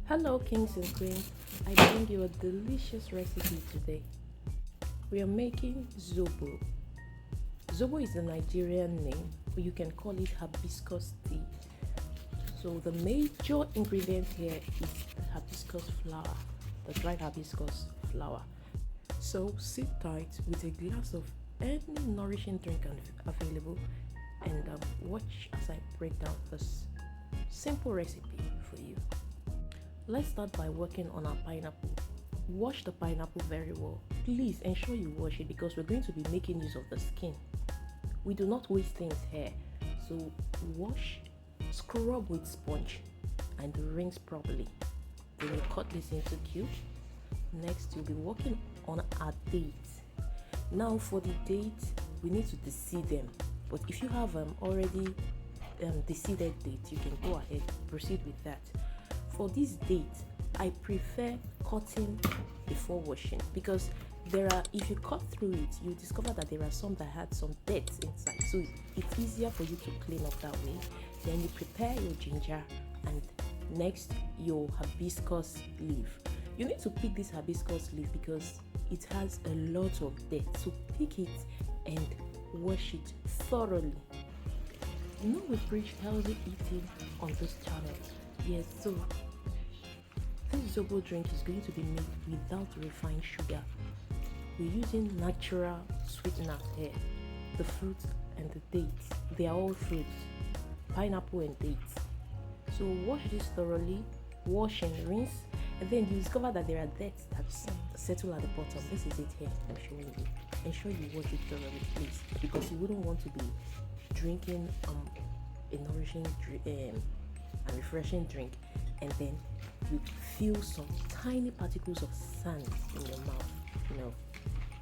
Hello, kings and queens. I bring you a delicious recipe today. We are making Zobo. Zobo is a Nigerian name, but you can call it hibiscus tea. So, the major ingredient here is the hibiscus flower, the dried hibiscus flower. So, sit tight with a glass of any nourishing drink available and watch as I break down this simple recipe for you. Let's start by working on our pineapple. Wash the pineapple very well. Please ensure you wash it because we're going to be making use of the skin. We do not waste things here. So wash, scrub with sponge and rinse properly. Then you cut this into cubes. Next, you'll be working on our dates. Now for the dates, we need to deseed them. But if you have already deseeded dates, you can go ahead, proceed with that. For this date, I prefer cutting before washing because if you cut through it, you discover that there are some that had some dirt inside. So it's easier for you to clean up that way. Then you prepare your ginger and next your hibiscus leaf. You need to pick this hibiscus leaf because it has a lot of dirt. So pick it and wash it thoroughly. We preach healthy eating on this channel. Yes, so this Zobo drink is going to be made without refined sugar. We're using natural sweeteners here. The fruit and the dates, they are all fruits, pineapple and dates. So wash this thoroughly, wash and rinse, and then you discover that there are dirt that settle at the bottom. This is it here, I'm showing you. Ensure you wash it thoroughly, please, because you wouldn't want to be drinking a nourishing and refreshing drink and then you feel some tiny particles of sand in your mouth.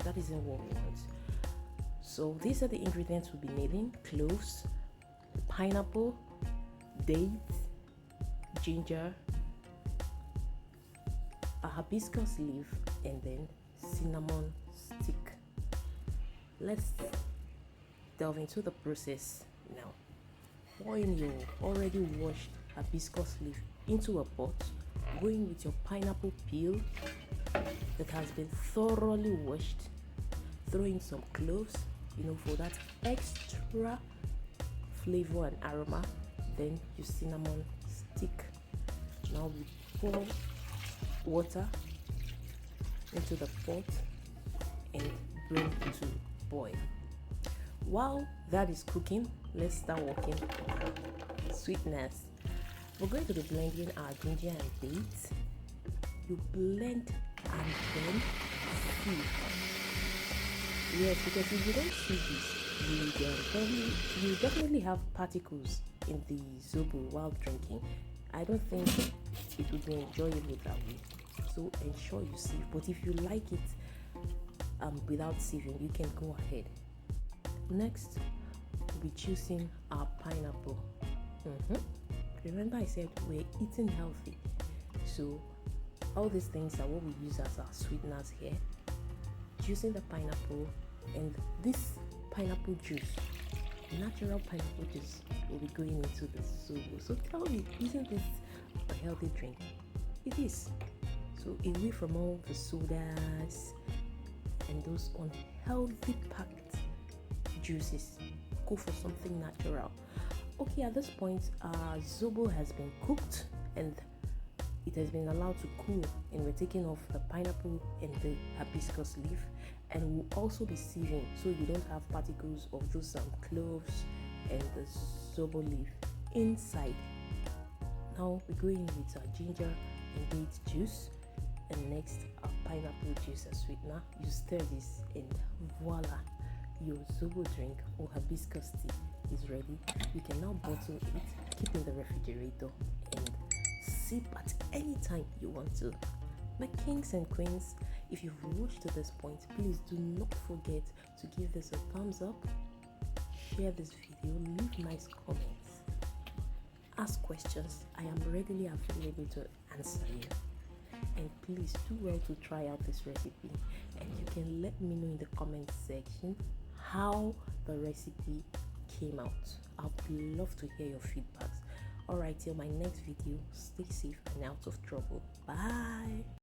That isn't what we want. So these are the ingredients we'll be needing: cloves, pineapple, dates, ginger, a hibiscus leaf, and then cinnamon stick. Let's delve into the process now. Pour in your already washed hibiscus leaf into a pot. Go in with your pineapple peel that has been thoroughly washed. Throw in some cloves, for that extra flavor and aroma. Then your cinnamon stick. Now we pour water into the pot and bring it to boil. While that is cooking, let's start working on our sweetness. We're going to be blending our ginger and dates. You blend and then sieve. Yes, because if you don't sieve this, you definitely have particles in the Zobo while drinking. I don't think it would be enjoyable that way. So ensure you sieve. But if you like it without sieving, you can go ahead. Next, we'll be choosing our pineapple. Remember I said we're eating healthy. So all these things are what we use as our sweeteners here. Juicing the pineapple and this pineapple juice, natural pineapple juice, will be going into the Zobo. So tell me, isn't this a healthy drink? It is. So away from all the sodas and those unhealthy packed juices, go for something natural. Okay, at this point, our Zobo has been cooked and it has been allowed to cool, and we're taking off the pineapple and the hibiscus leaf, and we'll also be sieving so you don't have particles of those cloves and the Zobo leaf inside. Now we go in with our ginger and date juice, and next our pineapple juice as sweetener. You stir this and voila, your Zobo drink or hibiscus tea is ready. You can now bottle it, keep in the refrigerator, and sip at any time you want to. My kings and queens, if you've watched to this point, please do not forget to give this a thumbs up, share this video, leave nice comments, ask questions. I am readily available to answer you. And please do well to try out this recipe, and you can let me know in the comment section how the recipe came out. I'd love to hear your feedbacks. Alright, till my next video, stay safe and out of trouble. Bye.